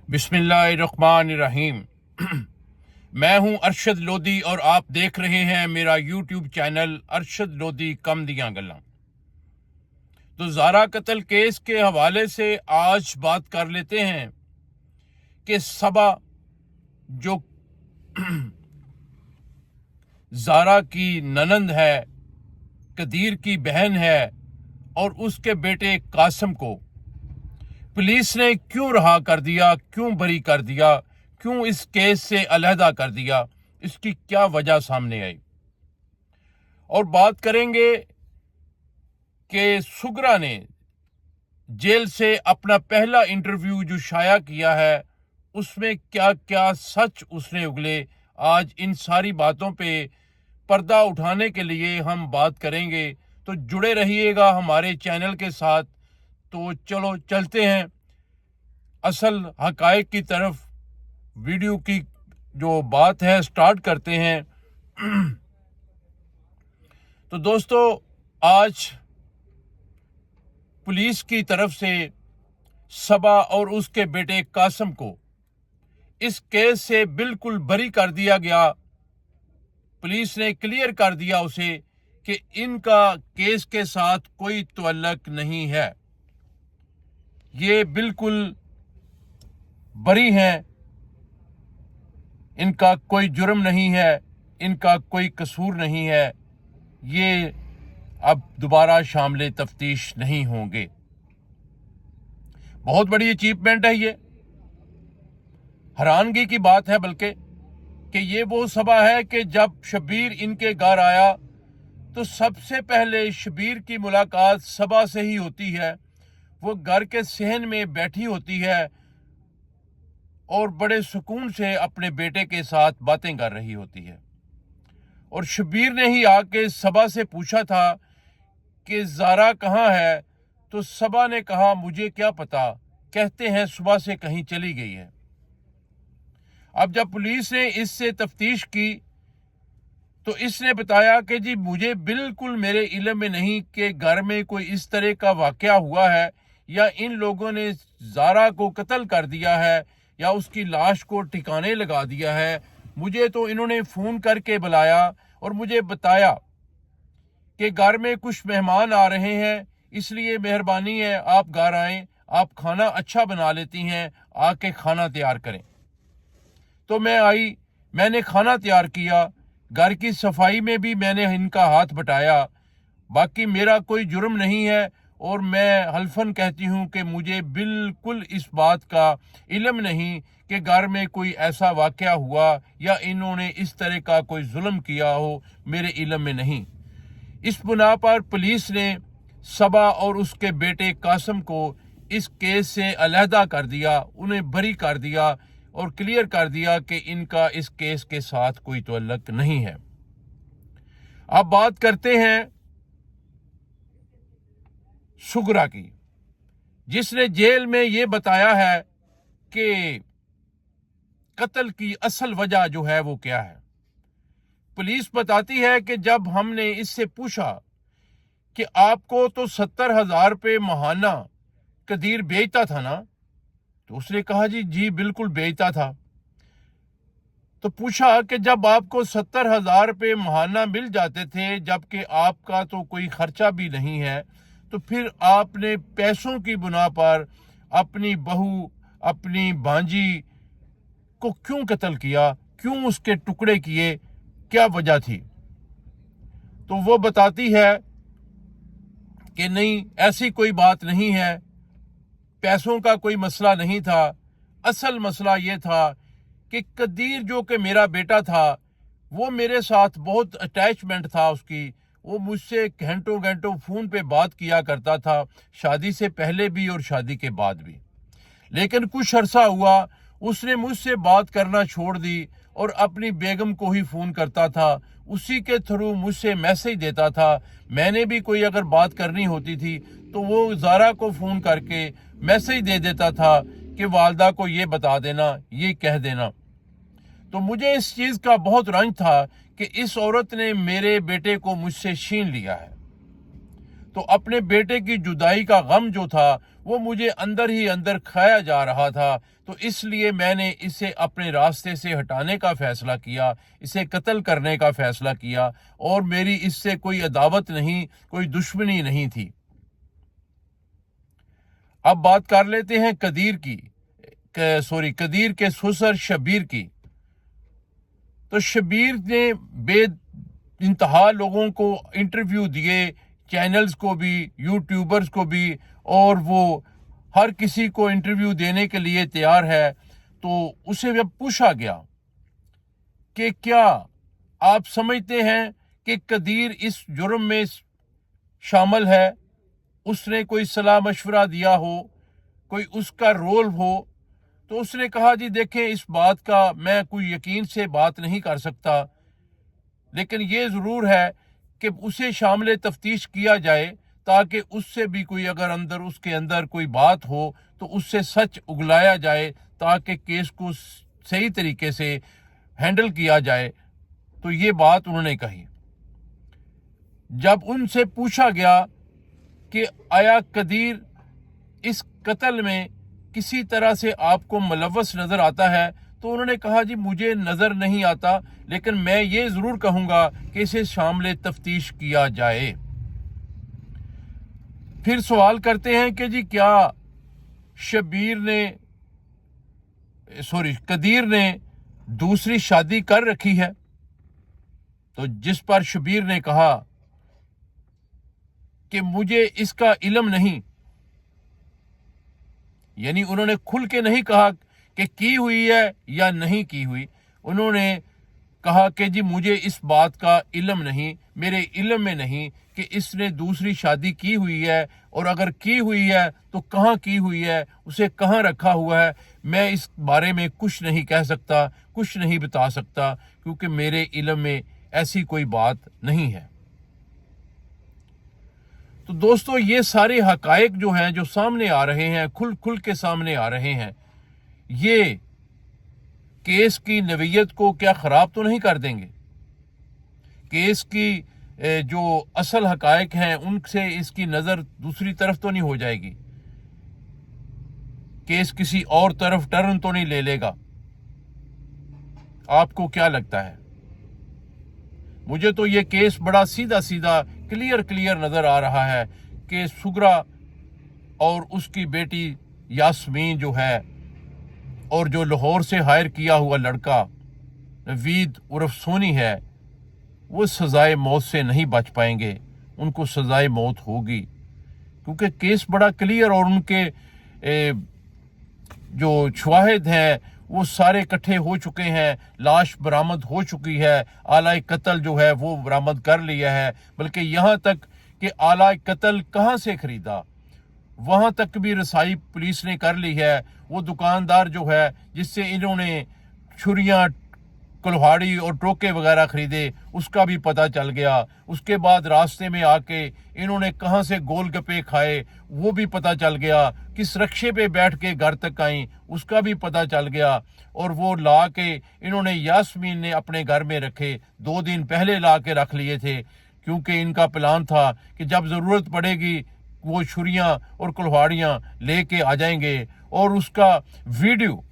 बिस्मिल्लाहिर्रहमानिर्रहीम। मैं हूं अरशद लोधी और आप देख रहे हैं मेरा यूट्यूब चैनल अरशद लोधी कम दियां गल्लां। तो ज़ारा कत्ल केस के हवाले से आज बात कर लेते हैं कि सबा जो ज़ारा की ननंद है, कदीर की बहन है, और उसके बेटे कासिम को पुलिस ने क्यों रहा कर दिया, क्यों बरी कर दिया, क्यों इस केस से अलहदा कर दिया, इसकी क्या वजह सामने आई। और बात करेंगे कि सुगरा ने जेल से अपना पहला इंटरव्यू जो शाया किया है उसमें क्या क्या सच उसने उगले। आज इन सारी बातों पे पर्दा उठाने के लिए हम बात करेंगे, तो जुड़े रहिएगा हमारे चैनल के साथ। तो चलो चलते हैं असल हकायक की तरफ। वीडियो की जो बात है स्टार्ट करते हैं। तो दोस्तों, आज पुलिस की तरफ से सबा और उसके बेटे कासिम को इस केस से बिल्कुल बरी कर दिया गया। पुलिस ने क्लियर कर दिया उसे कि इनका केस के साथ कोई तअल्लुक नहीं है, ये बिल्कुल बरी हैं, इनका कोई जुर्म नहीं है, इनका कोई कसूर नहीं है, ये अब दोबारा शामिल तफ्तीश नहीं होंगे। बहुत बड़ी अचीवमेंट है, ये हैरानगी की बात है बल्कि कि ये वो सबा है कि जब शबीर इनके घर आया तो सबसे पहले शबीर की मुलाकात सबा से ही होती है। वो घर के सहन में बैठी होती है और बड़े सुकून से अपने बेटे के साथ बातें कर रही होती है। और शबीर ने ही आके सबा से पूछा था कि ज़ारा कहाँ है, तो सबा ने कहा मुझे क्या पता, कहते हैं सुबह से कहीं चली गई है। अब जब पुलिस ने इससे तफ्तीश की तो इसने बताया कि जी मुझे बिल्कुल मेरे इल्म में नहीं कि घर में कोई इस तरह का वाकया हुआ है या इन लोगों ने ज़ारा को कत्ल कर दिया है या उसकी लाश को ठिकाने लगा दिया है। मुझे तो इन्होंने फ़ोन करके बुलाया और मुझे बताया कि घर में कुछ मेहमान आ रहे हैं, इसलिए मेहरबानी है आप घर आएं, आप खाना अच्छा बना लेती हैं, आके खाना तैयार करें। तो मैं आई, मैंने खाना तैयार किया, घर की सफाई में भी मैंने इनका हाथ बटाया। बाकी मेरा कोई जुर्म नहीं है और मैं हल्फन कहती हूँ कि मुझे बिल्कुल इस बात का इल्म नहीं कि घर में कोई ऐसा वाकया हुआ या इन्होंने इस तरह का कोई जुल्म किया हो, मेरे इल्म में नहीं। इस बुना पर पुलिस ने सबा और उसके बेटे कासिम को इस केस से अलहदा कर दिया, उन्हें बरी कर दिया और क्लियर कर दिया कि इनका इस केस के साथ कोई तअल्लुक नहीं है। अब बात करते हैं सुगरा की, जिसने जेल में ये बताया है कि कत्ल की असल वजह जो है वो क्या है। पुलिस बताती है कि जब हमने इससे पूछा कि आपको तो 70,000 रुपये माहाना कदीर बेचता था ना, तो उसने कहा जी बिल्कुल बेचता था। तो पूछा कि जब आपको 70,000 रुपये माहाना मिल जाते थे, जबकि आपका तो कोई खर्चा भी नहीं है, तो फिर आपने पैसों की बुना पर अपनी बहू, अपनी भांजी को क्यों कत्ल किया, क्यों उसके टुकड़े किए, क्या वजह थी। तो वो बताती है कि नहीं, ऐसी कोई बात नहीं है, पैसों का कोई मसला नहीं था। असल मसला ये था कि कदीर जो कि मेरा बेटा था, वो मेरे साथ बहुत अटैचमेंट था उसकी, वो मुझसे घंटों घंटों फ़ोन पे बात किया करता था, शादी से पहले भी और शादी के बाद भी। लेकिन कुछ अरसा हुआ उसने मुझसे बात करना छोड़ दी और अपनी बेगम को ही फ़ोन करता था, उसी के थ्रू मुझसे मैसेज देता था। मैंने भी कोई अगर बात करनी होती थी तो वो ज़ारा को फ़ोन करके मैसेज दे देता था कि वालदा को ये बता देना, ये कह देना। तो मुझे इस चीज़ का बहुत रंज था कि इस औरत ने मेरे बेटे को मुझसे छीन लिया है। تو अपने बेटे की जुदाई का गम जो था वो मुझे अंदर ही अंदर खाया जा रहा था, तो इसलिए मैंने इसे अपने रास्ते से हटाने का फैसला किया, इसे कत्ल करने का फैसला किया, और मेरी इससे कोई अदावत नहीं, कोई दुश्मनी नहीं थी। अब बात कर लेते हैं कदीर के ससुर शब्बीर की। तो शब्बीर ने इंतहा लोगों को इंटरव्यू दिए, चैनल्स को भी, यूट्यूबर्स को भी, और वो हर किसी को इंटरव्यू देने के लिए तैयार है। तो उसे जब पूछा गया कि क्या आप समझते हैं कि कदीर इस जुर्म में शामिल है, उसने कोई सलाह मशवरा दिया हो, कोई उसका रोल हो, तो उसने कहा जी देखें, इस बात का मैं कोई यकीन से बात नहीं कर सकता, लेकिन ये ज़रूर है कि उसे शामिल तफ्तीश किया जाए, ताकि उससे भी कोई अगर उसके अंदर कोई बात हो तो उससे सच उगलाया जाए, ताकि केस को सही तरीके से हैंडल किया जाए। तो ये बात उन्होंने कही। जब उनसे पूछा गया कि आया कदीर इस कत्ल में किसी तरह से आपको मुलव्वस नजर आता है, तो उन्होंने कहा जी मुझे नजर नहीं आता, लेकिन मैं ये जरूर कहूंगा कि इसे शामिल तफ्तीश किया जाए। फिर सवाल करते हैं कि जी क्या कदीर ने दूसरी शादी कर रखी है? तो जिस पर शब्बीर ने कहा कि मुझे इसका इल्म नहीं, यानी उन्होंने खुल के नहीं कहा कि की हुई है या नहीं की हुई, उन्होंने कहा कि जी मुझे इस बात का इल्म नहीं, मेरे इल्म में नहीं कि इसने दूसरी शादी की हुई है, और अगर की हुई है तो कहाँ की हुई है, उसे कहाँ रखा हुआ है, मैं इस बारे में कुछ नहीं कह सकता, कुछ नहीं बता सकता, क्योंकि मेरे इल्म में ऐसी कोई बात नहीं है। तो दोस्तों, ये सारे हकायक जो हैं, जो सामने आ रहे हैं, खुल के सामने आ रहे हैं, ये केस की नवीयत को क्या खराब तो नहीं कर देंगे? केस की जो असल हकायक हैं उनसे इसकी नजर दूसरी तरफ तो नहीं हो जाएगी? केस किसी और तरफ टर्न तो नहीं ले लेगा? आपको क्या लगता है? मुझे तो ये केस बड़ा सीधा सीधा क्लियर नजर आ रहा है कि सुगरा और उसकी बेटी यास्मीन जो है, और जो लाहौर से हायर किया हुआ लड़का नवीद उर्फ सोनी है, वो सजाए मौत से नहीं बच पाएंगे, उनको सजाए मौत होगी, क्योंकि केस बड़ा क्लियर, और उनके जो शवाहिद हैं वो सारे इकट्ठे हो चुके हैं, लाश बरामद हो चुकी है, आला कत्ल जो है वो बरामद कर लिया है, बल्कि यहाँ तक कि आला कत्ल कहाँ से खरीदा वहां तक भी रसाई पुलिस ने कर ली है। वो दुकानदार जो है जिससे इन्होंने छुरियां, कुल्हाड़ी और टोके वगैरह खरीदे, उसका भी पता चल गया। उसके बाद रास्ते में आके इन्होंने कहां से गोलगप्पे खाए वो भी पता चल गया। किस रक्शे पे बैठ के घर तक आई उसका भी पता चल गया। और वो ला के इन्होंने यास्मीन ने अपने घर में रखे, 2 दिन पहले ला के रख लिए थे, क्योंकि इनका प्लान था कि जब जरूरत पड़ेगी वो छुरियां और कुल्हाड़ियां लेके आ जाएंगे। और उसका वीडियो,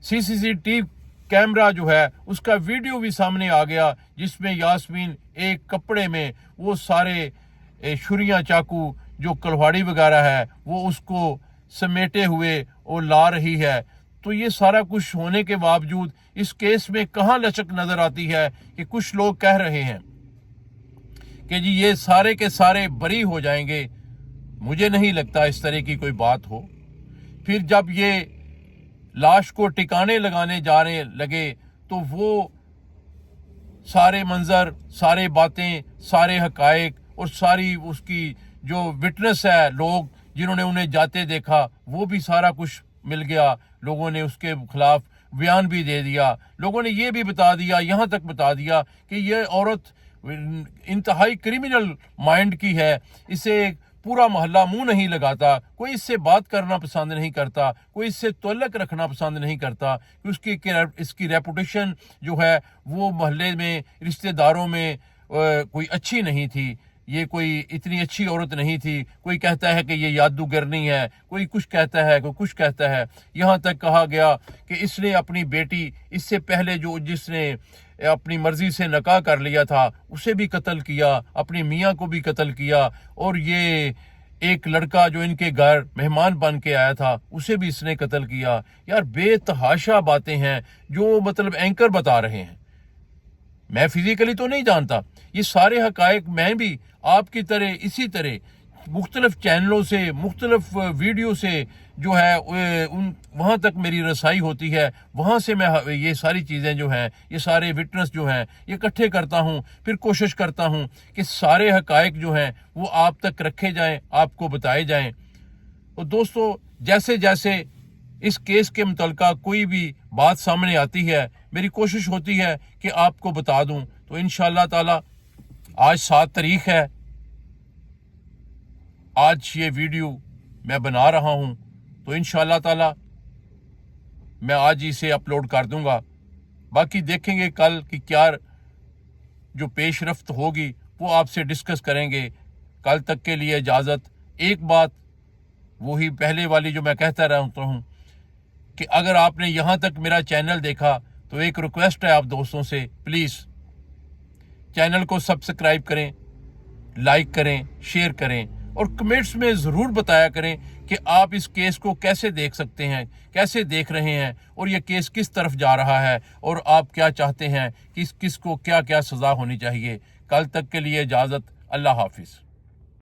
सीसीटीवी कैमरा जो है उसका वीडियो भी सामने आ गया, जिसमें यास्मीन एक कपड़े में वो सारे छुरियां, चाकू, जो कुल्हाड़ी वगैरह है वो उसको समेटे हुए और ला रही है। तो ये सारा कुछ होने के बावजूद इस केस में कहां लचक नजर आती है कि कुछ लोग कह रहे हैं कि जी ये सारे के सारे बरी हो जाएंगे। मुझे नहीं लगता इस तरह की कोई बात हो। फिर जब ये लाश को टिकाने लगाने जाने लगे तो वो सारे मंजर, सारे बातें, सारे हकायक और सारी उसकी जो विटनेस है, लोग जिन्होंने उन्हें जाते देखा, वो भी सारा कुछ मिल गया। लोगों ने उसके खिलाफ बयान भी दे दिया। लोगों ने ये भी बता दिया, यहाँ तक बता दिया कि ये औरत इंतहाई क्रिमिनल माइंड की है, इसे पूरा मोहल्ला मुंह नहीं लगाता, कोई इससे बात करना पसंद नहीं करता, कोई इससे ताल्लुक रखना पसंद नहीं करता, कि इसकी रेपुटेशन जो है वो मोहल्ले में, रिश्तेदारों में कोई अच्छी नहीं थी। یہ کوئی اتنی اچھی عورت نہیں تھی، کوئی کہتا ہے کہ یہ جادوگرنی ہے، کوئی کچھ کہتا ہے، کوئی کچھ کہتا ہے، یہاں تک کہا گیا کہ اس نے اپنی بیٹی اس سے پہلے جس نے اپنی مرضی سے نکاح کر لیا تھا اسے بھی قتل کیا، اپنی میاں کو بھی قتل کیا، اور یہ ایک لڑکا جو ان کے گھر مہمان بن کے آیا تھا اسے بھی اس نے قتل کیا۔ یار بے تحاشا باتیں ہیں جو مطلب اینکر بتا رہے ہیں، میں فزیکلی تو نہیں جانتا، یہ سارے حقائق میں بھی آپ کی طرح اسی طرح مختلف چینلوں سے، مختلف ویڈیو سے جو ہے وہاں تک میری رسائی ہوتی ہے، وہاں سے میں یہ ساری چیزیں جو ہیں، یہ سارے وٹنس جو ہیں یہ اکٹھے کرتا ہوں، پھر کوشش کرتا ہوں کہ سارے حقائق جو ہیں وہ آپ تک رکھے جائیں، آپ کو بتائے جائیں۔ تو دوستو، جیسے جیسے اس کیس کے متعلقہ کوئی بھی بات سامنے آتی ہے میری کوشش ہوتی ہے کہ آپ کو بتا دوں۔ تو انشاءاللہ تعالی آج 7 تاریخ ہے، آج یہ ویڈیو میں بنا رہا ہوں، تو انشاءاللہ تعالی میں آج اسے اپلوڈ کر دوں گا۔ باقی دیکھیں گے کل کی کیا جو پیش رفت ہوگی وہ آپ سے ڈسکس کریں گے۔ کل تک کے لیے اجازت۔ ایک بات وہی پہلے والی جو میں کہتا رہتا ہوں کہ اگر آپ نے یہاں تک میرا چینل دیکھا تو ایک ریکویسٹ ہے آپ دوستوں سے، پلیز چینل کو سبسکرائب کریں، لائک کریں، شیئر کریں، اور کمنٹس میں ضرور بتایا کریں کہ آپ اس کیس کو کیسے دیکھ سکتے ہیں، کیسے دیکھ رہے ہیں، اور یہ کیس کس طرف جا رہا ہے، اور آپ کیا چاہتے ہیں کہ کس کو کیا کیا سزا ہونی چاہیے۔ کل تک کے لیے اجازت۔ اللہ حافظ۔